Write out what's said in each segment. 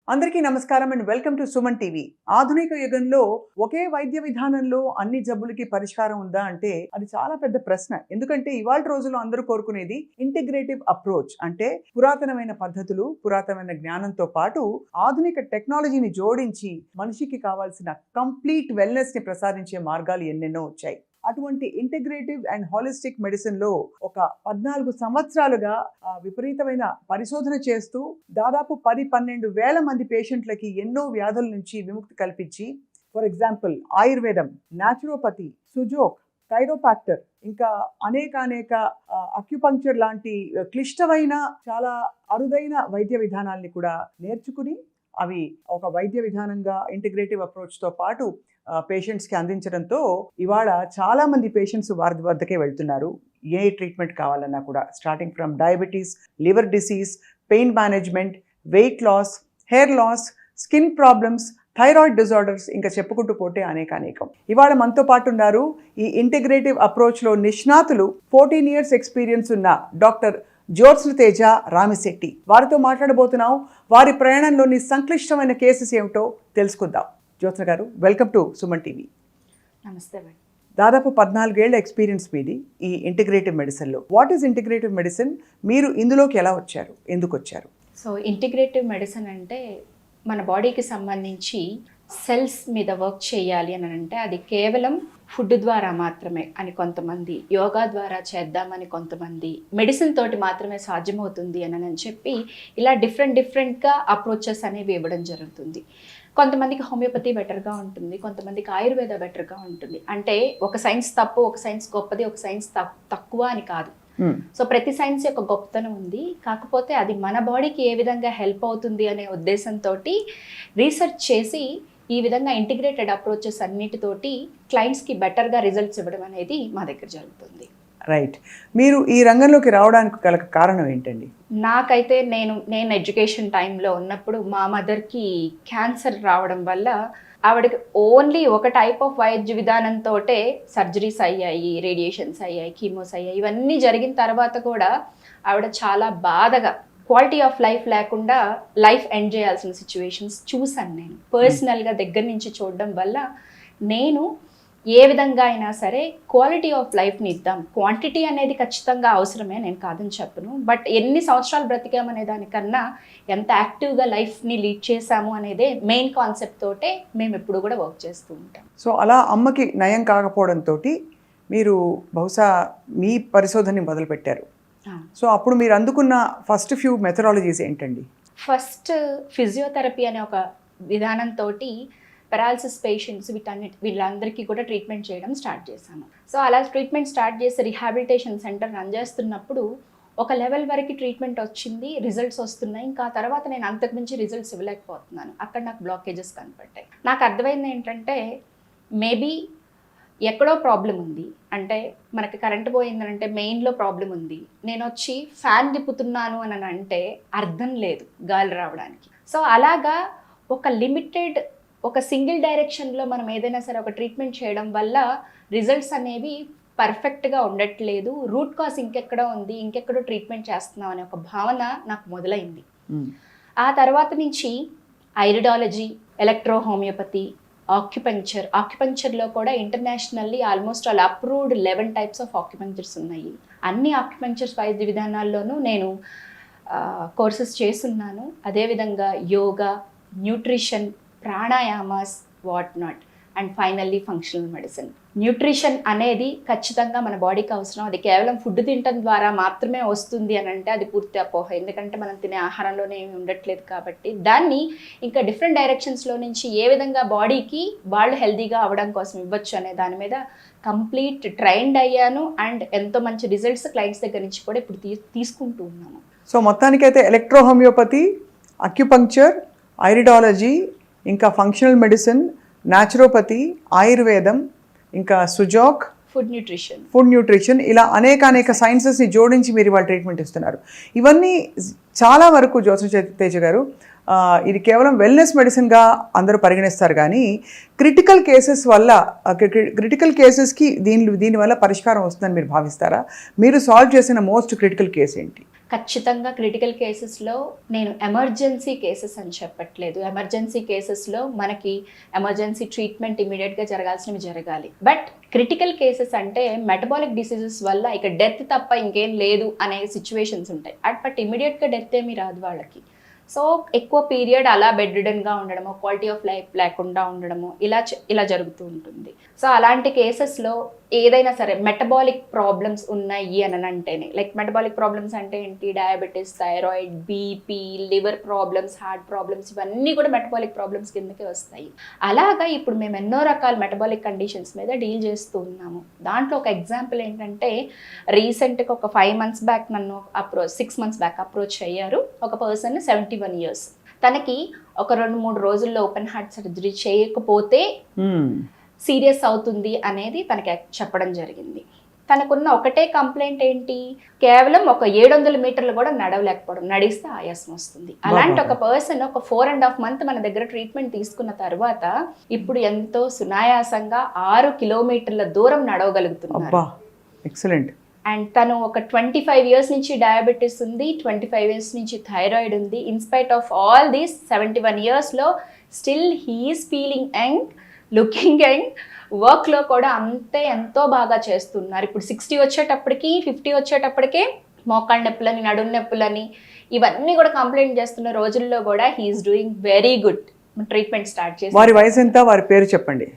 అందరికీ నమస్కారం and welcome to Suman TV. ఆధునిక యుగంలో ఒకే వైద్య విధానంలో అన్ని జబ్బులకి పరిష్కారం ఉందా అంటే అది చాలా పెద్ద ప్రశ్న. ఎందుకంటే ఇవాళ రోజుల్లో అందరూ కోరుకునేది ఇంటిగ్రేటివ్ అప్రోచ్, అంటే పురాతనమైన పద్ధతులు, పురాతనమైన జ్ఞానంతో పాటు ఆధునిక టెక్నాలజీని జోడించి మనిషికి కావాల్సిన కంప్లీట్ వెల్నెస్ ని ప్రసాదించే మార్గాలు ఎన్నెన్నో వచ్చాయి. అటువంటి ఇంటిగ్రేటివ్ అండ్ హాలిస్టిక్ మెడిసిన్ లో ఒక 14 సంవత్సరాలుగా విపరీతమైన పరిశోధన చేస్తూ దాదాపు 10-12 వేల మంది పేషెంట్లకి ఎన్నో వ్యాధుల నుంచి విముక్తి కల్పించి, ఫర్ ఎగ్జాంపుల్ ఆయుర్వేదం, న్యాచురోపతి, సుజోక్, కైరోపాక్టర్, ఇంకా అనేక అక్యుపంక్చర్ లాంటి క్లిష్టమైన చాలా అరుదైన వైద్య విధానాల్ని కూడా నేర్చుకుని అవి ఒక వైద్య విధానంగా ఇంటిగ్రేటివ్ అప్రోచ్తో పాటు పేషెంట్స్కి అందించడంతో ఇవాళ చాలామంది పేషెంట్స్ వారి వద్దకే వెళ్తున్నారు. ఏ ట్రీట్మెంట్ కావాలన్నా కూడా, starting from diabetes, liver disease, pain management, weight loss, hair loss, skin problems, thyroid disorders, ఇంకా చెప్పుకుంటూ పోతే అనేకం. ఇవాళ మనతో పాటు ఉన్నారు ఈ ఇంటిగ్రేటివ్ అప్రోచ్లో నిష్ణాతులు, 14 years ఎక్స్పీరియన్స్ ఉన్న డాక్టర్ జ్యోత్స్న తేజ రామిశెట్టి. వారితో మాట్లాడబోతున్నాం. వారి ప్రయాణంలోని సంక్లిష్టమైన కేసెస్ ఏమిటో తెలుసుకుందాం. జ్యోత్స్న గారు, వెల్కమ్ టు సుమన్ టీవీ. నమస్తే మేడం. దాదాపు 14 ఏళ్ల ఎక్స్పీరియన్స్ మీది ఈ ఇంటిగ్రేటివ్ మెడిసిన్లో. What is integrative medicine? మీరు ఇందులోకి ఎలా వచ్చారు, ఎందుకు వచ్చారు? సో ఇంటిగ్రేటివ్ మెడిసిన్ అంటే మన బాడీకి సంబంధించి సెల్స్ మీద వర్క్ చేయాలి అని అంటే అది కేవలం ఫుడ్ ద్వారా మాత్రమే అని కొంతమంది, యోగా ద్వారా చేద్దామని కొంతమంది, మెడిసిన్ తోటి మాత్రమే సాధ్యమవుతుంది అని చెప్పి ఇలా డిఫరెంట్గా అప్రోచెస్ అనేవి ఇవ్వడం జరుగుతుంది. కొంతమందికి హోమియోపతి బెటర్గా ఉంటుంది, కొంతమందికి ఆయుర్వేద బెటర్గా ఉంటుంది. అంటే ఒక సైన్స్ తప్పు, ఒక సైన్స్ గొప్పది, ఒక సైన్స్ తక్కువ అని కాదు. సో ప్రతి సైన్స్ యొక్క గొప్పతనం ఉంది. కాకపోతే అది మన బాడీకి ఏ విధంగా హెల్ప్ అవుతుంది అనే ఉద్దేశంతో రీసెర్చ్ చేసి ఈ విధంగా ఇంటిగ్రేటెడ్ అప్రోచెస్ అన్నిటితోటి క్లయింట్స్కి బెటర్గా రిజల్ట్స్ ఇవ్వడం అనేది మా దగ్గర జరుగుతుంది. రైట్. మీరు ఈ రంగంలోకి రావడానికి గల కారణం ఏంటండి? నాకైతే నేను ఎడ్యుకేషన్ టైంలో ఉన్నప్పుడు మా మదర్కి క్యాన్సర్ రావడం వల్ల ఆవిడకి ఓన్లీ ఒక టైప్ ఆఫ్ వైద్య విధానంతో సర్జరీస్ అయ్యాయి, రేడియేషన్స్ అయ్యాయి, కీమోస్ అయ్యాయి. ఇవన్నీ జరిగిన తర్వాత కూడా ఆవిడ చాలా బాధగా, క్వాలిటీ ఆఫ్ లైఫ్ లేకుండా లైఫ్ ఎండ్ చేయాల్సిన సిచ్యువేషన్స్ చూశాను నేను పర్సనల్గా దగ్గర నుంచి చూడడం వల్ల. నేను ఏ విధంగా అయినా సరే క్వాలిటీ ఆఫ్ లైఫ్ని ఇద్దాం. క్వాంటిటీ అనేది ఖచ్చితంగా అవసరమే, నేను కాదని చెప్పను. బట్ ఎన్ని సంవత్సరాలు బ్రతికామనే దానికన్నా ఎంత యాక్టివ్గా లైఫ్ని లీడ్ చేశాము అనేదే మెయిన్ కాన్సెప్ట్ తోటే మేము ఎప్పుడు కూడా వర్క్ చేస్తూ ఉంటాం. సో అలా అమ్మకి నయం కాకపోవడంతో మీరు బహుశా మీ పరిశోధనని మొదలుపెట్టారు. సో అప్పుడు మీరు అందుకున్న ఫస్ట్ ఫ్యూ మెథడాలజీస్ ఏంటండి? ఫస్ట్ ఫిజియోథెరపీ అనే ఒక విధానంతో పెరాలసిస్ పేషెంట్స్ వీళ్ళందరికీ కూడా ట్రీట్మెంట్ చేయడం స్టార్ట్ చేశాను. సో అలా ట్రీట్మెంట్ స్టార్ట్ చేసి రిహాబిలిటేషన్ సెంటర్ రన్ చేస్తున్నప్పుడు ఒక లెవెల్ వరకు ట్రీట్మెంట్ వచ్చింది, రిజల్ట్స్ వస్తున్నాయి. ఇంకా తర్వాత నేను అంతకుమించి రిజల్ట్స్ ఇవ్వలేకపోతున్నాను. అక్కడ నాకు బ్లాకేజెస్ కనపడ్డాయి. నాకు అర్థమైంది ఏంటంటే మేబీ ఎక్కడో ప్రాబ్లం ఉంది. అంటే మనకి కరెంట్ పోయిందనంటే మెయిన్లో ప్రాబ్లం ఉంది. నేను వచ్చి ఫ్యాన్ తిప్పుతున్నాను అని అంటే అర్థం లేదు గాలి రావడానికి. సో అలాగా ఒక లిమిటెడ్, ఒక సింగిల్ డైరెక్షన్లో మనం ఏదైనా సరే ఒక ట్రీట్మెంట్ చేయడం వల్ల రిజల్ట్స్ అనేవి పర్ఫెక్ట్గా ఉండట్లేదు, రూట్ కాజ్ ఇంకెక్కడో ఉంది, ఇంకెక్కడో ట్రీట్మెంట్ చేస్తున్నాం అనే ఒక భావన నాకు మొదలైంది. ఆ తర్వాత నుంచి ఐరిడాలజీ, ఎలక్ట్రో హోమియోపతి, ఆక్యుపంక్చర్లో కూడా internationally almost all approved 11 types of acupunctures ఉన్నాయి. అన్ని ఆక్యుపంక్చర్స్ వైద్య విధానాల్లోనూ నేను కోర్సెస్ చేస్తున్నాను. అదేవిధంగా yoga, nutrition, pranayamas, what not, and finally functional medicine. Nutrition అనేది ఖచ్చితంగా మన బాడీకి అవసరం. అది కేవలం ఫుడ్ తినడం ద్వారా మాత్రమే వస్తుంది అని అంటే అది పూర్తి అపోహ. ఎందుకంటే మనం తినే ఆహారంలోనే ఏమి ఉండట్లేదు కాబట్టి దాన్ని ఇంకా డిఫరెంట్ డైరెక్షన్స్లో నుంచి ఏ విధంగా బాడీకి వాళ్ళు హెల్తీగా అవ్వడం కోసం ఇవ్వచ్చు అనే దాని మీద కంప్లీట్ ట్రైన్డ్ అయ్యాను. అండ్ ఎంతో మంచి రిజల్ట్స్ క్లయింట్స్ దగ్గర నుంచి కూడా ఇప్పుడు తీసుకుంటూ ఉన్నాము. సో మొత్తానికైతే ఎలక్ట్రో హోమియోపతి, అక్యుపంక్చర్, ఐరిడాలజీ, ఇంకా ఫంక్షనల్ మెడిసిన్, న్యాచురోపతి, ఆయుర్వేదం, ఇంకా సుజోక్, ఫుడ్ న్యూట్రిషన్, ఇలా అనేక సైన్సెస్ని జోడించి మీరు ఇవాళ ట్రీట్మెంట్ ఇస్తున్నారు. ఇవన్నీ చాలా వరకు జ్యోత్స్న తేజ గారు ఇది కేవలం వెల్నెస్ మెడిసిన్గా అందరూ పరిగణిస్తారు, కానీ క్రిటికల్ కేసెస్కి దీనివల్ల పరిష్కారం వస్తుందని మీరు భావిస్తారా? మీరు సాల్వ్ చేసిన మోస్ట్ క్రిటికల్ కేసు ఏంటి? ఖచ్చితంగా క్రిటికల్ కేసెస్లో నేను ఎమర్జెన్సీ కేసెస్ అని చెప్పట్లేదు. ఎమర్జెన్సీ కేసెస్లో మనకి ఎమర్జెన్సీ ట్రీట్మెంట్ ఇమీడియట్గా జరగాల్సినవి జరగాలి. బట్ క్రిటికల్ కేసెస్ అంటే మెటబాలిక్ డిసీజెస్ వల్ల ఇక డెత్ తప్ప ఇంకేం లేదు అనే సిచ్యువేషన్స్ ఉంటాయి. బట్ ఇమీడియట్గా డెత్ ఏమీ రాదు వాళ్ళకి. సో ఎక్కువ పీరియడ్ అలా బెడ్ రిడన్గా ఉండడము, క్వాలిటీ ఆఫ్ లైఫ్ లేకుండా ఉండడము ఇలా జరుగుతూ ఉంటుంది. సో అలాంటి కేసెస్లో ఏదైనా సరే మెటబాలిక్ ప్రాబ్లమ్స్ ఉన్నాయి అని అంటేనే, లైక్ మెటబాలిక్ ప్రాబ్లమ్స్ అంటే ఏంటి, diabetes, thyroid, BP, liver problems, heart problems, ఇవన్నీ కూడా మెటబాలిక్ ప్రాబ్లమ్స్ కిందకే వస్తాయి. అలాగా ఇప్పుడు మేము ఎన్నో రకాల మెటబాలిక్ కండిషన్స్ మీద డీల్ చేస్తూ ఉన్నాము. దాంట్లో ఒక ఎగ్జాంపుల్ ఏంటంటే, రీసెంట్గా ఒక 5 months బ్యాక్ నన్ను 6 months బ్యాక్ అప్రోచ్ అయ్యారు ఒక పర్సన్, 71 years. తనకి ఒక 2-3 రోజుల్లో ఓపెన్ హార్ట్ సర్జరీ చేయకపోతే సీరియస్ అవుతుంది అనేది తనకి చెప్పడం జరిగింది. తనకున్న ఒకటే కంప్లైంట్ ఏంటి, కేవలం ఒక 700 మీటర్లు కూడా నడవలేకపోవడం, నడిస్తే ఆయాసం వస్తుంది. అలాంటి ఒక పర్సన్ ఒక 4.5 months మన దగ్గర ట్రీట్మెంట్ తీసుకున్న తర్వాత ఇప్పుడు ఎంతో సునాయాసంగా 6 kilometers దూరం నడవగలుగుతున్నారు. ఎక్సలెంట్. అండ్ తను ఒక 25 years నుంచి డయాబెటీస్ ఉంది, 25 years నుంచి థైరాయిడ్ ఉంది. ఇన్స్పైట్ ఆఫ్ ఆల్ దీస్ 71 yearsలో still he is feeling young, looking young. వర్క్లో కూడా అంతే ఎంతో బాగా చేస్తున్నారు. ఇప్పుడు 60 వచ్చేటప్పటికి, 50 వచ్చేటప్పటికే మోకాళ్ళ నొప్పులని, నడుము నొప్పులని ఇవన్నీ కూడా కంప్లైంట్ చేస్తున్న రోజుల్లో కూడా he's doing very good. Treatment start చేసి. వారి వయసు ఎంత, వారి పేరు చెప్పండి.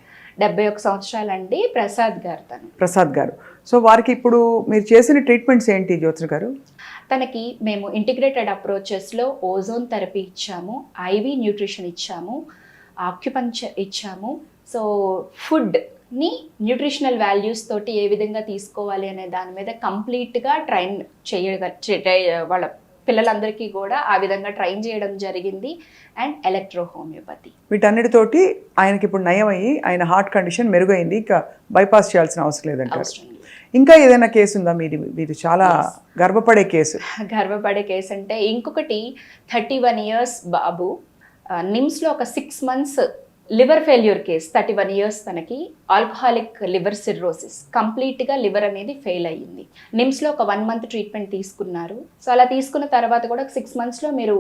71 సంవత్సరాలండి. ప్రసాద్ గారు తను. ప్రసాద్ గారు. సో వారికి ఇప్పుడు మీరు చేసిన ట్రీట్మెంట్స్ ఏంటి జ్యోత్స్న గారు? తనకి మేము ఇంటిగ్రేటెడ్ అప్రోచెస్లో ఓజోన్ థెరపీ ఇచ్చాము, ఐవీ న్యూట్రిషన్ ఇచ్చాము, ఆక్యుపంక్చర్ ఇచ్చాము. సో ఫుడ్ని న్యూట్రిషనల్ వాల్యూస్ తోటి ఏ విధంగా తీసుకోవాలి అనే దాని మీద కంప్లీట్గా ట్రైన్ వాళ్ళ పిల్లలందరికీ కూడా ఆ విధంగా ట్రైన్ చేయడం జరిగింది. అండ్ ఎలక్ట్రో హోమియోపతి, వీటన్నిటితోటి ఆయనకి ఇప్పుడు నయం అయ్యి ఆయన హార్ట్ కండిషన్ మెరుగైంది, ఇంకా బైపాస్ చేయాల్సిన అవసరం లేదంటారు. ఇంకా ఏదైనా కేసు ఉందా మీరు చాలా గర్వపడే కేసు? గర్వపడే కేసు అంటే ఇంకొకటి 31 years బాబు, నిమ్స్లో ఒక 6 months liver failure case. 31 years తనకి ఆల్కహాలిక్ లివర్ సిర్రోసిస్, కంప్లీట్గా లివర్ అనేది ఫెయిల్ అయ్యింది. నిమ్స్లో ఒక 1 month ట్రీట్మెంట్ తీసుకున్నారు. సో అలా తీసుకున్న తర్వాత కూడా 6 monthsలో మీరు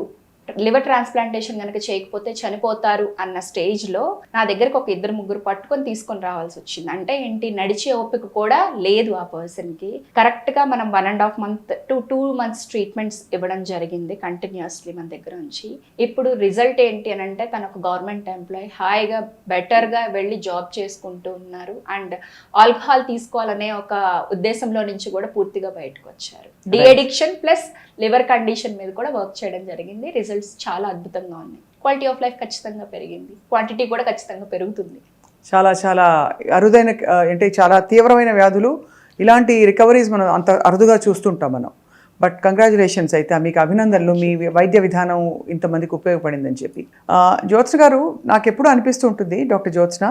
లివర్ ట్రాన్స్ప్లాంటేషన్ కనుక చేయకపోతే చనిపోతారు అన్న స్టేజ్లో నా దగ్గరకు ఒక 2-3 పట్టుకొని తీసుకొని రావాల్సి వచ్చింది. అంటే ఏంటి, నడిచే ఓపిక కూడా లేదు ఆ పర్సన్కి. కరెక్ట్గా మనం 1.5 months to 2 months ట్రీట్మెంట్స్ ఇవ్వడం జరిగింది కంటిన్యూస్లీ మన దగ్గర నుంచి. ఇప్పుడు రిజల్ట్ ఏంటి అని అంటే, తన ఒక గవర్నమెంట్ ఎంప్లాయీ, హాయిగా బెటర్గా వెళ్ళి జాబ్ చేసుకుంటూ ఉన్నారు. అండ్ ఆల్కహాల్ తీసుకోవాలనే ఒక ఉద్దేశంలో నుంచి కూడా పూర్తిగా బయటకు వచ్చారు. De addiction plus liver condition మీద కూడా వర్క్ చేయడం జరిగింది. రిజల్ట్స్ చాలా అద్భుతంగా ఉన్నాయి. క్వాలిటీ ఆఫ్ లైఫ్ ఖచ్చితంగా పెరిగింది, క్వాంటిటీ కూడా ఖచ్చితంగా పెరుగుతుంది. చాలా చాలా అరుదైన, అంటే చాలా తీవ్రమైన వ్యాధులు, ఇలాంటి రికవరీస్ మనం అంత అరుదుగా చూస్తుంటాం మనం. బట్ కంగ్రాచులేషన్స్, అయితే మీకు అభినందనలు, మీ వైద్య విధానం ఇంతమందికి ఉపయోగపడిందని చెప్పి. జ్యోత్స్న గారు, నాకు ఎప్పుడు అనిపిస్తూ ఉంటుంది డాక్టర్ జ్యోత్స్న,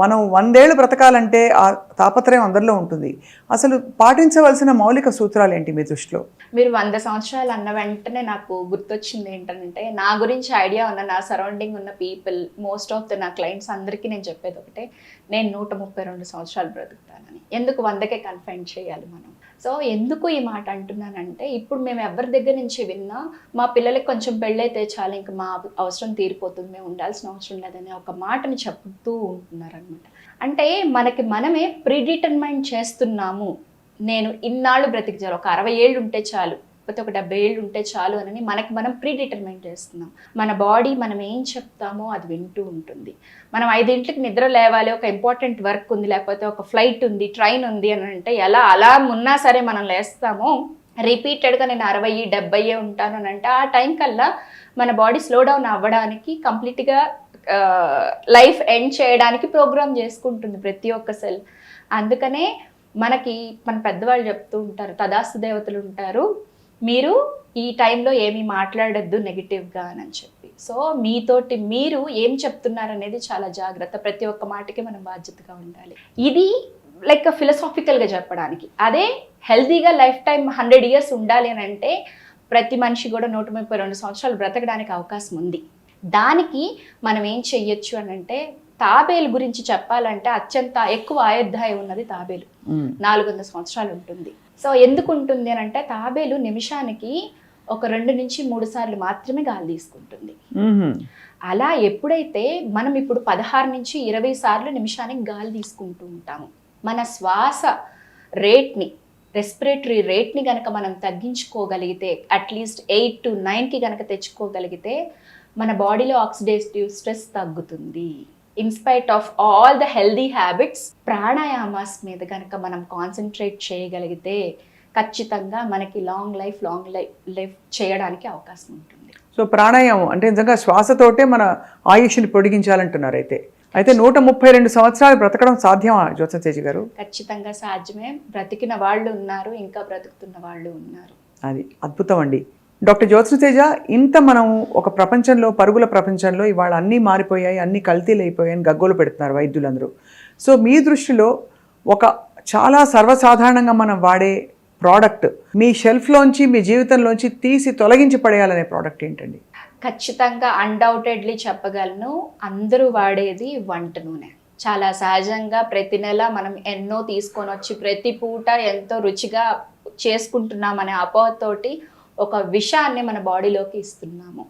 మనం 100 ఏళ్ళు బ్రతకాలంటే ఆ తాపత్రయం అందరిలో ఉంటుంది. అసలు పాటించవలసిన మౌలిక సూత్రాలు ఏంటి మీ దృష్టిలో? మీరు 100 సంవత్సరాలు అన్న వెంటనే నాకు గుర్తొచ్చింది ఏంటంటే, నా గురించి ఐడియా ఉన్న, నా సరౌండింగ్ ఉన్న పీపుల్, మోస్ట్ ఆఫ్ నా క్లయింట్స్ అందరికీ నేను చెప్పేది ఒకటే, నేను 132 సంవత్సరాలు బ్రతుకుతానని. ఎందుకు 100కే కన్ఫైన్ చేయాలి మనం? సో ఎందుకు ఈ మాట అంటున్నానంటే, ఇప్పుడు మేము ఎవరి దగ్గర నుంచి విన్నా, మా పిల్లలకి కొంచెం పెళ్ళైతే చాలు, ఇంకా మా అవసరం తీరిపోతుంది, మేము ఉండాల్సిన అవసరం లేదనే ఒక మాటని చెప్తూ ఉంటున్నారనమాట. అంటే మనకి మనమే ప్రీడిటర్మైన్ చేస్తున్నాము, నేను ఇన్నాళ్ళు బ్రతికి చాలు, ఒక 60 ఏళ్ళు ఉంటే చాలు, లేకపోతే ఒక 70 ఏళ్ళు ఉంటే చాలు అని మనకి మనం ప్రీడిటర్మైన్ చేస్తున్నాం. మన బాడీ మనం ఏం చెప్తామో అది వింటూ ఉంటుంది. మనం 5 గంటలకు నిద్ర లేవాలి, ఒక ఇంపార్టెంట్ వర్క్ ఉంది, లేకపోతే ఒక ఫ్లైట్ ఉంది, ట్రైన్ ఉంది అని అంటే ఎలా అలా ఉన్నా సరే మనం లేస్తామో, రిపీటెడ్గా నేను 60, 70 ఉంటాను అని అంటే ఆ టైం కల్లా మన బాడీ స్లో డౌన్ అవ్వడానికి, కంప్లీట్గా లైఫ్ ఎండ్ చేయడానికి ప్రోగ్రామ్ చేసుకుంటుంది ప్రతి ఒక్క సెల్. అందుకనే మనకి మన పెద్దవాళ్ళు చెప్తూ ఉంటారు, తదాస్తు దేవతలు ఉంటారు, మీరు ఈ టైంలో ఏమీ మాట్లాడద్దు నెగిటివ్గా అని చెప్పి. సో మీతోటి మీరు ఏం చెప్తున్నారనేది చాలా జాగ్రత్త, ప్రతి ఒక్క మాటకి మనం బాధ్యతగా ఉండాలి. ఇది లైక్ ఫిలసాఫికల్గా చెప్పడానికి. అదే హెల్తీగా లైఫ్ టైం 100 years ఉండాలి అని అంటే, ప్రతి మనిషి కూడా 132 సంవత్సరాలు బ్రతకడానికి అవకాశం ఉంది. దానికి మనం ఏం చెయ్యొచ్చు అని అంటే, తాబేలు గురించి చెప్పాలంటే అత్యంత ఎక్కువ ఆయుర్దాయం ఉన్నది తాబేలు. 400 సంవత్సరాలు ఉంటుంది. సో ఎందుకు ఉంటుంది అని అంటే తాబేలు నిమిషానికి ఒక 2 నుంచి 3 సార్లు మాత్రమే గాలి తీసుకుంటుంది. అలా ఎప్పుడైతే మనం ఇప్పుడు 16 నుంచి 20 సార్లు నిమిషానికి గాలి తీసుకుంటూ ఉంటాము, మన శ్వాస రేట్ని, రెస్పిరేటరీ రేట్ని కనుక మనం తగ్గించుకోగలిగితే, అట్లీస్ట్ 8 to 9కి కనుక తెచ్చుకోగలిగితే మన బాడీలో ఆక్సిడేటివ్ స్ట్రెస్ తగ్గుతుంది. In spite of all the healthy habits, pranayamas మీద కనుక మనం కాన్సన్ట్రేట్ చేయగలిగితే ఖచ్చితంగా మనకి లాంగ్ లైఫ్ చేయడానికి అవకాశం ఉంటుంది. సో ప్రాణాయామం అంటే నిజంగా శ్వాసతోటే మన ఆయుష్ని పొడిగించాలంటున్నారు. అయితే 132 సంవత్సరాలు బ్రతకడం సాధ్యమా జ్యోత్స్న తేజ గారు? ఖచ్చితంగా సాధ్యమే. బ్రతికిన వాళ్ళు ఉన్నారు, ఇంకా బ్రతుకుతున్న వాళ్ళు ఉన్నారు. అది అద్భుతం అండి. డాక్టర్ జ్యోత్స్న తేజ, ఇంత మనం ఒక ప్రపంచంలో, పరుగుల ప్రపంచంలో ఇవాళ అన్నీ మారిపోయాయి, అన్నీ కల్తీలు అయిపోయాయని గగ్గోలు పెడుతున్నారు వైద్యులందరూ. సో మీ దృష్టిలో ఒక చాలా సర్వసాధారణంగా మనం వాడే ప్రోడక్ట్ మీ షెల్ఫ్లోంచి, మీ జీవితంలోంచి తీసి తొలగించి పడేయాలనే ప్రోడక్ట్ ఏంటండి? ఖచ్చితంగా అన్డౌటెడ్లీ చెప్పగలను, అందరూ వాడేది వంట నూనె. చాలా సహజంగా ప్రతి నెల మనం ఎన్నో తీసుకొని వచ్చి ప్రతి పూట ఎంతో రుచిగా చేసుకుంటున్నామనే అపోహతోటి ఒక విషాన్ని మన బాడీలోకి ఇస్తున్నాము.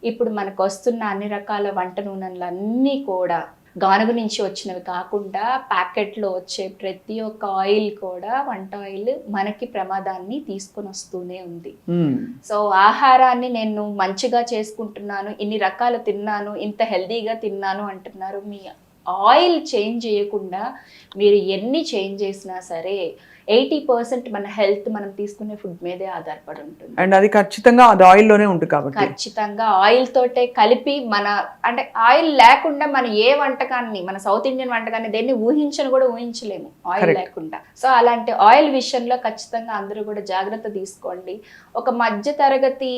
ఇప్పుడు మనకు వస్తున్న అన్ని రకాల వంట నూనెలన్నీ కూడా గానుగు నుంచి వచ్చినవి కాకుండా ప్యాకెట్లో వచ్చే ప్రతి ఒక్క ఆయిల్ కూడా, వంట ఆయిల్ మనకి ప్రమాదాన్ని తీసుకొని వస్తూనే ఉంది. సో ఆహారాన్ని నేను మంచిగా చేసుకుంటున్నాను, ఇన్ని రకాలు తిన్నాను, ఇంత హెల్దీగా తిన్నాను అంటున్నారు. మీ ఆయిల్ చేంజ్ చేయకుండా మీరు ఎన్ని చేంజ్ చేసినా సరే 80% మన హెల్త్ మనం తీసుకునే ఫుడ్ మీదే ఆధారపడి ఉంటుంది. అండ్ అది ఖచ్చితంగా అది ఆయిల్లోనే ఉంటుంది కాబట్టి ఖచ్చితంగా ఆయిల్ తోటే కలిపి అంటే ఆయిల్ లేకుండా మన ఏ వంటకాన్ని, మన సౌత్ ఇండియన్ వంటకాన్ని దేన్ని ఊహించలేము ఆయిల్ లేకుండా. సో అలాంటి ఆయిల్ విషయంలో ఖచ్చితంగా అందరూ కూడా జాగ్రత్త తీసుకోండి. ఒక మధ్య తరగతి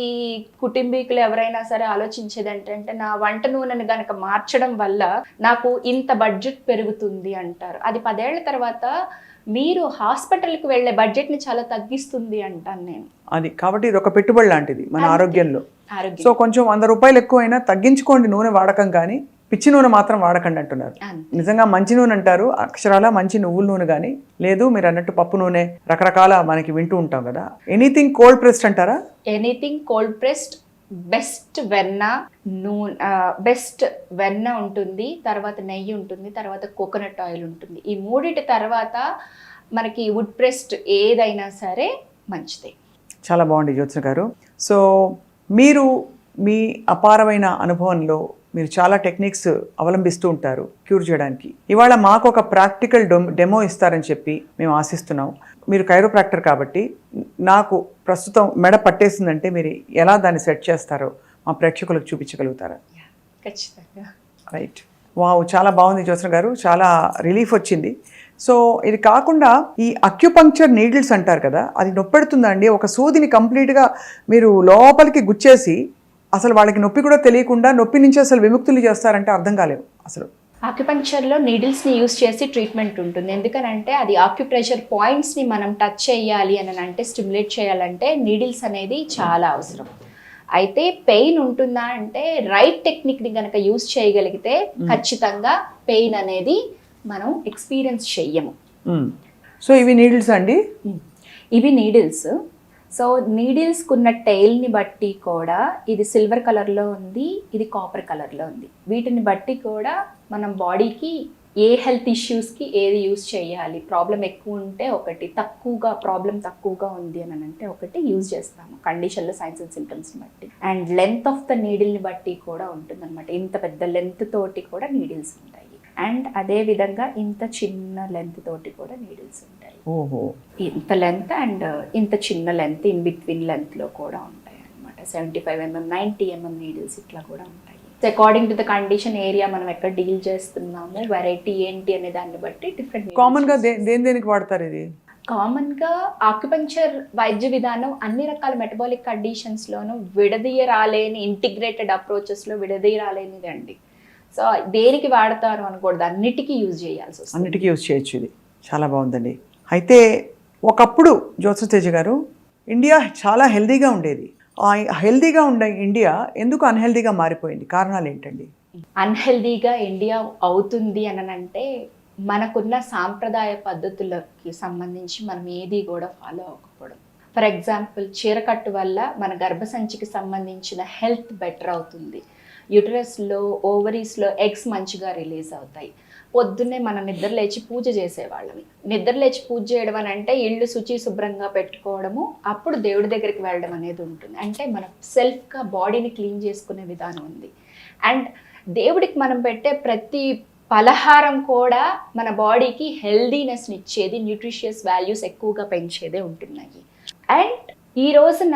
కుటుంబీకులు ఎవరైనా సరే ఆలోచించేది ఏంటంటే, నా వంట నూనెని కనుక మార్చడం వల్ల నాకు ఇంత బడ్జెట్ పెరుగుతుంది అంటారు. అది 10 ఏళ్ల తర్వాత మీరు హాస్పిటల్కి వెళ్ళే బడ్జెట్ని చాలా తగ్గిస్తుంది అంటాను నేను. అది కాబట్టి ఇది ఒక పెట్టుబడి లాంటిది మన ఆరోగ్యంలో. సో కొంచెం 100 రూపాయలు ఎక్కువైనా తగ్గించుకోండి నూనె వాడకం, కానీ పిచ్చి నూనె మాత్రం వాడకండి అంటున్నారు. నిజంగా మంచి నూనె అంటారు, అక్షరాల మంచి నువ్వుల నూనె కానీ లేదు, మీరు అన్నట్టు పప్పు నూనె, రకరకాల మనకి వింటూ ఉంటాం కదా. ఎనీథింగ్ కోల్డ్ ప్రెస్డ్ అంటారా? ఎనీథింగ్ కోల్డ్ ప్రెస్డ్, బెస్ట్ వెన్న ఉంటుంది, తర్వాత నెయ్యి ఉంటుంది, తర్వాత కోకోనట్ ఆయిల్ ఉంటుంది. ఈ మూడిటి తర్వాత మనకి వుడ్ ప్రెస్డ్ ఏదైనా సరే మంచిదే. చాలా బాగుంది జ్యోత్స్న గారు. సో మీరు మీ అపారమైన అనుభవంలో మీరు చాలా టెక్నిక్స్ అవలంబిస్తూ ఉంటారు క్యూర్ చేయడానికి. ఇవాళ మాకు ఒక ప్రాక్టికల్ డెమో ఇస్తారని చెప్పి మేము ఆశిస్తున్నాం. మీరు కైరోప్రాక్టర్ కాబట్టి నాకు ప్రస్తుతం మెడ పట్టేసిందంటే మీరు ఎలా దాన్ని సెట్ చేస్తారో మా ప్రేక్షకులకు చూపించగలుగుతారా? ఖచ్చితంగా. రైట్. వావ్, చాలా బాగుంది జ్యోత్స్న గారు, చాలా రిలీఫ్ వచ్చింది. సో ఇది కాకుండా ఈ అక్యుపంక్చర్ నీడిల్స్ అంటారు కదా, అది నొప్పెడుతుందండి. ఒక సూదిని కంప్లీట్గా మీరు లోపలికి గుచ్చేసి అసలు వాళ్ళకి నొప్పి కూడా తెలియకుండా నొప్పి నుంచి అసలు విముక్తులు చేస్తారంటే అర్థం కాలేదు అసలు. ఆక్యుపంక్చర్లో నీడిల్స్ని యూస్ చేసి ట్రీట్మెంట్ ఉంటుంది. ఎందుకనంటే అది ఆక్యుప్రెషర్ పాయింట్స్ని మనం టచ్ చేయాలి అని అంటే, స్టిమ్యులేట్ చేయాలంటే నీడిల్స్ అనేది చాలా అవసరం. అయితే పెయిన్ ఉంటుందా అంటే రైట్ టెక్నిక్ని కనుక యూస్ చేయగలిగితే ఖచ్చితంగా పెయిన్ అనేది మనం ఎక్స్పీరియన్స్ చెయ్యము. సో ఇవి నీడిల్స్ అండి? ఇవి నీడిల్స్. సో నీడిల్స్కి ఉన్న టైల్ని బట్టి కూడా ఇది సిల్వర్ కలర్లో ఉంది, ఇది కాపర్ కలర్లో ఉంది. వీటిని బట్టి కూడా మనం బాడీకి ఏ హెల్త్ ఇష్యూస్కి ఏది యూజ్ చేయాలి, ప్రాబ్లం ఎక్కువ ఉంటే ఒకటి, ప్రాబ్లం తక్కువగా ఉంది అని అంటే ఒకటి యూజ్ చేస్తాము కండిషన్లో, సైన్స్ అండ్ సిమ్టమ్స్ని బట్టి. అండ్ లెంత్ ఆఫ్ ద నీడిల్ని బట్టి కూడా ఉంటుంది అనమాట. ఇంత పెద్ద లెంత్ తోటి కూడా నీడిల్స్ ఉంటాయి, అండ్ అదే విధంగా ఇంత చిన్న లెంత్ తోటి కూడా నీడిల్స్ ఉంటాయి. ఇంత లెంత్ అండ్ ఇంత చిన్న లెంత్, ఇన్ బిట్వీన్ లెంత్లో కూడా ఉంటాయి అనమాట. 75 mm, 90 mm నీడిల్స్ ఇట్లా కూడా ఉంటాయి. According to the condition, area మనం ఎక్కడ డీల్ చేస్తున్నాము, వెరైటీ ఏంటి అనే దాన్ని బట్టి డిఫరెంట్. కామన్గా దేనికి వాడతారు ఇది? కామన్గా ఆక్యుపంక్చర్ వైద్య విధానం అన్ని రకాల మెటబాలిక్ కండిషన్స్లోనూ విడదీయరాలేని, ఇంటిగ్రేటెడ్ అప్రోచెస్లో విడదీయరాలేనిది అండి. సో దేనికి వాడతారు అనకూడదు, అన్నిటికీ యూజ్ చేయాల్సి వస్తుంది. అన్నిటికీ యూజ్ చేయొచ్చు. ఇది చాలా బాగుందండి. అయితే ఒకప్పుడు జ్యోత్స్న తేజ గారు ఇండియా చాలా హెల్దీగా ఉండేది. ఆ హెల్దీగా ఉండే ఇండియా ఎందుకు అన్హెల్దీగా మారిపోయింది? కారణాలు ఏంటండి? అన్హెల్దీగా ఇండియా అవుతుంది అని అంటే మనకున్న సాంప్రదాయ పద్ధతులకి సంబంధించి మనం ఏది కూడా ఫాలో అవ్వకపోవడం. ఫర్ ఎగ్జాంపుల్, చీరకట్టు వల్ల మన గర్భసంచికి సంబంధించిన హెల్త్ బెటర్ అవుతుంది. యూటరస్లో, ఓవరీస్లో ఎగ్స్ మంచిగా రిలీజ్ అవుతాయి. పొద్దున్నే మనం నిద్ర లేచి పూజ చేసేవాళ్ళమి. నిద్ర లేచి పూజ చేయడం అని అంటే ఇళ్ళు శుచి శుభ్రంగా పెట్టుకోవడము, అప్పుడు దేవుడి దగ్గరికి వెళ్ళడం అనేది ఉంటుంది. అంటే మనం సెల్ఫ్గా బాడీని క్లీన్ చేసుకునే విధానం ఉంది. అండ్ దేవుడికి మనం పెట్టే ప్రతి పలహారం కూడా మన బాడీకి హెల్దీనెస్ని ఇచ్చేది, న్యూట్రిషియస్ వాల్యూస్ ఎక్కువగా పెంచేదే ఉంటున్నాయి. అండ్ ఈ రోజున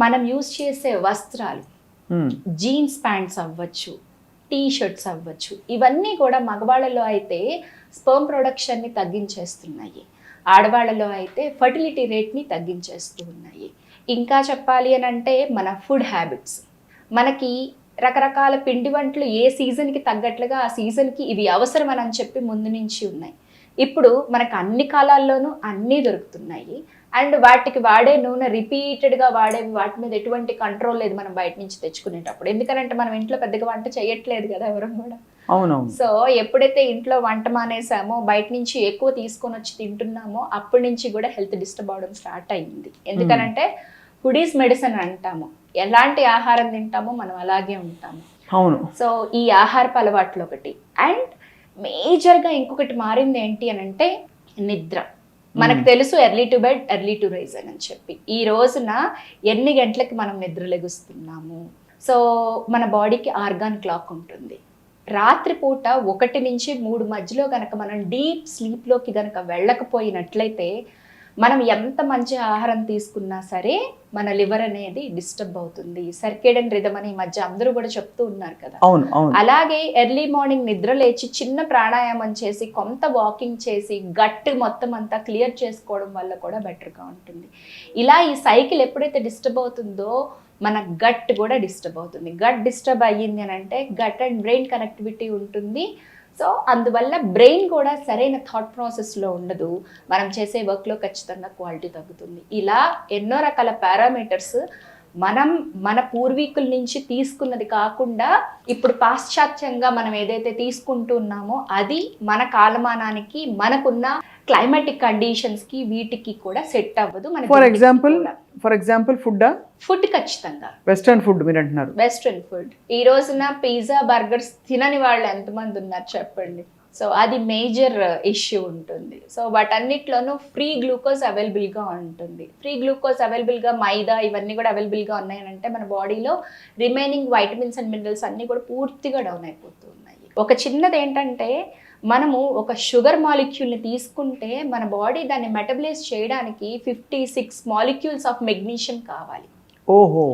మనం యూజ్ చేసే వస్త్రాలు, జీన్స్ ప్యాంట్స్ అవ్వచ్చు, టీ షర్ట్స్ అవ్వచ్చు, ఇవన్నీ కూడా మగవాళ్ళలో అయితే స్పర్మ్ ప్రొడక్షన్ని తగ్గించేస్తున్నాయి, ఆడవాళ్ళలో అయితే ఫర్టిలిటీ రేట్ని తగ్గించేస్తూ ఉన్నాయి. ఇంకా చెప్పాలి అని అంటే మన ఫుడ్ హ్యాబిట్స్, మనకి రకరకాల పిండి వంటలు ఏ సీజన్కి తగ్గట్లుగా ఆ సీజన్కి ఇవి అవసరం అని చెప్పి ముందు నుంచి ఉన్నాయి. ఇప్పుడు మనకు అన్ని కాలాల్లోనూ అన్నీ దొరుకుతున్నాయి. అండ్ వాటికి వాడే నూనె రిపీటెడ్గా వాడేవి, వాటి మీద ఎటువంటి కంట్రోల్ లేదు మనం బయట నుంచి తెచ్చుకునేటప్పుడు. ఎందుకంటే మనం ఇంట్లో పెద్దగా వంట చేయట్లేదు కదా ఎవరం కూడా. అవునవును. సో ఎప్పుడైతే ఇంట్లో వంట మానేసామో, బయట నుంచి ఎక్కువ తీసుకొని వచ్చి తింటున్నామో, అప్పటి నుంచి కూడా హెల్త్ డిస్టర్బ్ అవడం స్టార్ట్ అయ్యింది. ఎందుకనంటే ఫుడ్ ఈజ్ మెడిసిన్ అంటాము. ఎలాంటి ఆహారం తింటామో మనం అలాగే ఉంటాము. అవును. సో ఈ ఆహారపు అలవాట్లు ఒకటి. అండ్ మేజర్గా ఇంకొకటి మారింది ఏంటి అని అంటే నిద్ర. మనకు తెలుసు early to bed early to rise అని చెప్పి. ఈ రోజున ఎన్ని గంటలకి మనం నిద్ర లెగుస్తున్నాము? సో మన బాడీకి ఆర్గాన్ క్లాక్ ఉంటుంది. రాత్రిపూట 1 నుంచి 3 మధ్యలో కనుక మనం డీప్ స్లీప్లోకి కనుక వెళ్ళకపోయినట్లయితే మనం ఎంత మంచి ఆహారం తీసుకున్నా సరే మన లివర్ అనేది డిస్టర్బ్ అవుతుంది. సర్కేడియన్ రిథమ్ అని ఈ మధ్య అందరూ కూడా చెప్తూ ఉన్నారు కదా. అవును, అవును. అలాగే ఎర్లీ మార్నింగ్ నిద్ర లేచి చిన్న ప్రాణాయామం చేసి, కొంత వాకింగ్ చేసి, గట్ మొత్తం అంతా క్లియర్ చేసుకోవడం వల్ల కూడా బెటర్గా ఉంటుంది. ఇలా ఈ సైకిల్ ఎప్పుడైతే డిస్టర్బ్ అవుతుందో మన గట్ కూడా డిస్టర్బ్ అవుతుంది. గట్ డిస్టర్బ్ అయ్యింది అని అంటే గట్ అండ్ బ్రెయిన్ కనెక్టివిటీ ఉంటుంది. సో అందువల్ల బ్రెయిన్ కూడా సరైన థాట్ ప్రాసెస్లో ఉండదు. మనం చేసే వర్క్లో ఖచ్చితంగా క్వాలిటీ తగ్గుతుంది. ఇలా ఎన్నో రకాల పారామీటర్స్ మనం మన పూర్వీకుల నుంచి తీసుకున్నది కాకుండా ఇప్పుడు పాశ్చాత్యంగా మనం ఏదైతే తీసుకుంటూ ఉన్నామో అది మన కాలమానానికి, మనకున్న క్లైమాటిక్ కండిషన్స్కి వీటికి కూడా సెట్ అవ్వదు. ఫర్ ఎగ్జాంపుల్ ఫుడ్ ఖచ్చితంగా వెస్ట్రన్ ఫుడ్ మీరు అంటున్నారు. వెస్ట్రన్ ఫుడ్ ఈ రోజున పిజ్జా, బర్గర్స్ తినని వాళ్ళు ఎంతమంది ఉన్నారు చెప్పండి. సో అది మేజర్ ఇష్యూ ఉంటుంది. సో వాటన్నిటిలోనూ ఫ్రీ గ్లూకోజ్ అవైలబుల్గా ఉంటుంది. ఫ్రీ గ్లూకోజ్ అవైలబుల్గా మైదా ఇవన్నీ కూడా అవైలబుల్గా ఉన్నాయనంటే మన బాడీలో రిమైనింగ్ వైటమిన్స్ అండ్ మినరల్స్ అన్నీ కూడా పూర్తిగా డౌన్ అయిపోతూ ఉన్నాయి. ఒక చిన్నది ఏంటంటే మనము ఒక షుగర్ మాలిక్యూల్ని తీసుకుంటే మన బాడీ దాన్ని మెటబలైజ్ చేయడానికి 56 మాలిక్యూల్స్ ఆఫ్ మెగ్నీషియం కావాలి. ఓహో.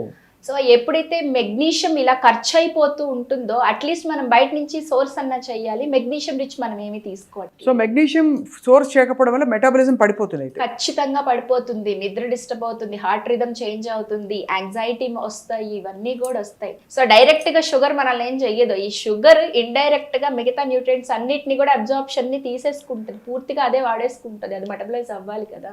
సో ఎప్పుడైతే మెగ్నీషియం ఇలా ఖర్చు అయిపోతూ ఉంటుందో అట్లీస్ట్ మనం బయట నుంచి సోర్స్ అన్నా చేయాలి. మెగ్నీషియం రిచ్ మనం ఏమి తీసుకోవాలి. సో మెగ్నీషియం సోర్స్ చేయకపోవడం వల్ల మెటాబాలిజం పడిపోతుంది. ఖచ్చితంగా పడిపోతుంది. నిద్ర డిస్టర్బ్ అవుతుంది, హార్ట్ రిథమ్ చేంజ్ అవుతుంది, యాంగ్జైటీ వస్తాయి, ఇవన్నీ కూడా వస్తాయి. సో డైరెక్ట్ గా షుగర్ మనల్ని ఏం చెయ్యదు. ఈ షుగర్ ఇండైరెక్ట్ గా మిగతా న్యూట్రియంట్స్ అన్నిటిని కూడా అబ్జార్ప్షన్ ని తీసేసుకుంటుంది, పూర్తిగా అదే వాడేసుకుంటుంది. అది మెటబలైజ్ అవ్వాలి కదా.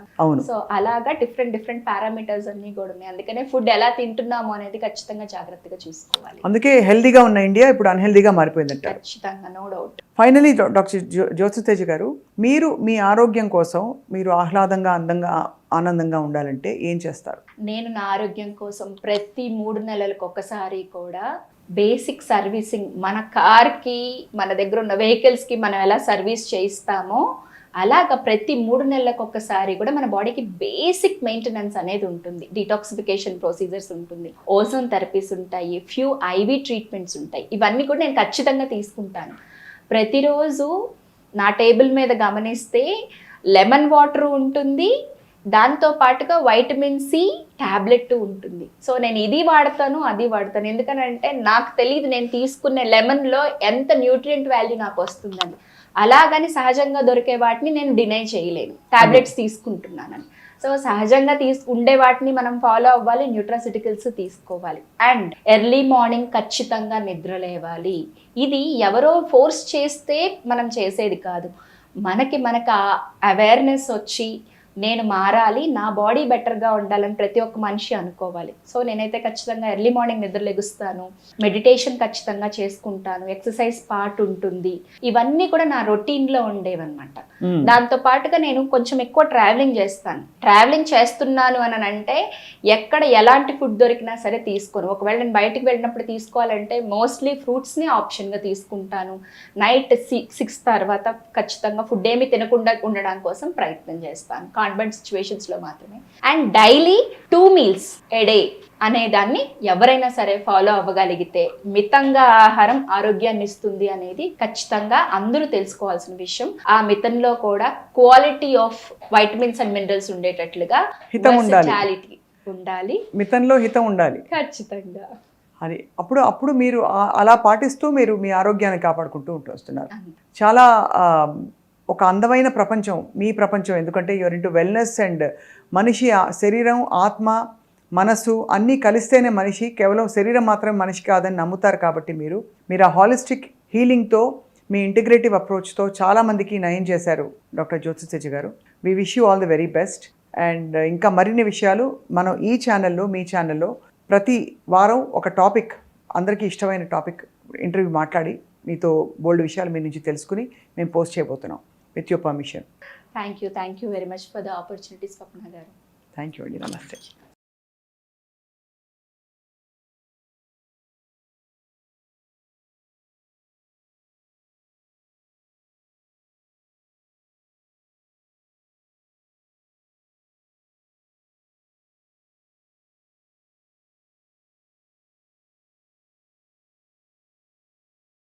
సో అలాగా డిఫరెంట్ పారామీటర్స్ అన్ని కూడా ఉన్నాయి. అందుకనే ఫుడ్ ఎలా తింటున్నామో అనేది ఖచ్చితంగా జాగ్రత్తగా చూసుకోవాలి. అందుకే హెల్దీగా ఉన్న ఇండియా ఇప్పుడు అన్హెల్దీగా మారిపోయిందంట. ఖచ్చితంగా, నో డౌట్. ఫైనలీ డాక్టర్ జ్యోతితేజ గారు, మీరు మీ ఆరోగ్యం కోసం మీరు ఆహ్లాదంగా, అందంగా, ఆనందంగా ఉండాలంటే ఏం చేస్తారు? నేను నా ఆరోగ్యం కోసం ప్రతి 3 నెలలకు ఒకసారి కూడా బేసిక్ సర్వీసింగ్, మన కార్కి, మన దగ్గర ఉన్న వెహికల్స్కి మనం ఎలా సర్వీస్ చేయిస్తామో అలాగా ప్రతి 3 నెలలకు ఒక్కసారి కూడా మన బాడీకి బేసిక్ మెయింటెనెన్స్ అనేది ఉంటుంది. డిటాక్సిఫికేషన్ ప్రొసీజర్స్ ఉంటుంది, ఓజోన్ థెరపీస్ ఉంటాయి, ఫ్యూ ఐవి ట్రీట్మెంట్స్ ఉంటాయి. ఇవన్నీ కూడా నేను ఖచ్చితంగా తీసుకుంటాను. ప్రతిరోజు నా టేబుల్ మీద గమనిస్తే లెమన్ వాటర్ ఉంటుంది, దాంతో పాటుగా వైటమిన్ సి ట్యాబ్లెట్ ఉంటుంది. సో నేను ఇది వాడతాను, అది వాడతాను. ఎందుకనంటే నాకు తెలియదు నేను తీసుకునే లెమన్లో ఎంత న్యూట్రియంట్ వాల్యూ నాకు వస్తుందని. అలాగని సహజంగా దొరికే వాటిని నేను డినై చేయలేను, టాబ్లెట్స్ తీసుకుంటున్నానని. సో సహజంగా ఉండే వాటిని మనం ఫాలో అవ్వాలి, న్యూట్రాసిటికల్స్ తీసుకోవాలి. అండ్ ఎర్లీ మార్నింగ్ ఖచ్చితంగా నిద్ర లేవాలి. ఇది ఎవరో ఫోర్స్ చేస్తే మనం చేసేది కాదు. మనకు అవేర్నెస్ వచ్చి నేను మారాలి, నా బాడీ బెటర్గా ఉండాలని ప్రతి ఒక్క మనిషి అనుకోవాలి. సో నేనైతే ఖచ్చితంగా ఎర్లీ మార్నింగ్ నిద్ర లెగుస్తాను, మెడిటేషన్ ఖచ్చితంగా చేసుకుంటాను, ఎక్సర్సైజ్ పార్ట్ ఉంటుంది. ఇవన్నీ కూడా నా రొటీన్లో ఉండేవన్నమాట. దాంతో పాటుగా నేను కొంచెం ఎక్కువ ట్రావెలింగ్ చేస్తాను. ట్రావెలింగ్ చేస్తున్నాను అని అంటే ఎక్కడ ఎలాంటి ఫుడ్ దొరికినా సరే తీసుకోను. ఒకవేళ నేను బయటికి వెళ్ళినప్పుడు తీసుకోవాలంటే మోస్ట్లీ ఫ్రూట్స్ని ఆప్షన్గా తీసుకుంటాను. నైట్ 6 తర్వాత ఖచ్చితంగా ఫుడ్ ఏమి తినకుండా ఉండడం కోసం ప్రయత్నం చేస్తాను, కాన్వెంట్ సిచ్యువేషన్స్లో మాత్రమే. And daily 2 meals a day అనే దాన్ని ఎవరైనా సరే ఫాలో అవ్వగలిగితే మితంగా ఆహారం ఆరోగ్యాన్ని ఇస్తుంది అనేది ఖచ్చితంగా అందరూ తెలుసుకోవాల్సిన విషయం. ఆ మితంలో కూడా quality of vitamins and minerals ఉండేటట్లుగా versatility ఉండాలి, మితంలో హితం ఉండాలి ఖచ్చితంగా. అది అప్పుడు మీరు అలా పాటిస్తూ మీరు మీ ఆరోగ్యాన్ని కాపాడుకుంటూ వస్తున్నారు. చాలా ఒక అందమైన ప్రపంచం మీ ప్రపంచం, ఎందుకంటే యూఆర్ ఇంటూ వెల్నెస్ అండ్ మనిషి శరీరం, ఆత్మ, మనసు అన్నీ కలిస్తేనే మనిషి, కేవలం శరీరం మాత్రం మనిషి కాదని నమ్ముతారు. కాబట్టి మీరు ఆ హాలిస్టిక్ హీలింగ్తో, మీ ఇంటిగ్రేటివ్ అప్రోచ్తో చాలామందికి నయం చేశారు డాక్టర్ జ్యోతి తేజ గారు. We wish you all the very best. And ఇంకా మరిన్ని విషయాలు మనం ఈ ఛానల్లో, మీ ఛానల్లో ప్రతి వారం ఒక టాపిక్, అందరికీ ఇష్టమైన టాపిక్ ఇంటర్వ్యూ మాట్లాడి మీతో బోల్డ్ విషయాలు మీ నుంచి తెలుసుకుని మేము పోస్ట్ చేయబోతున్నాం. With your permission. Thank you very much for the opportunity Swapna గారు. థ్యాంక్ యూ అండి. నమస్తే.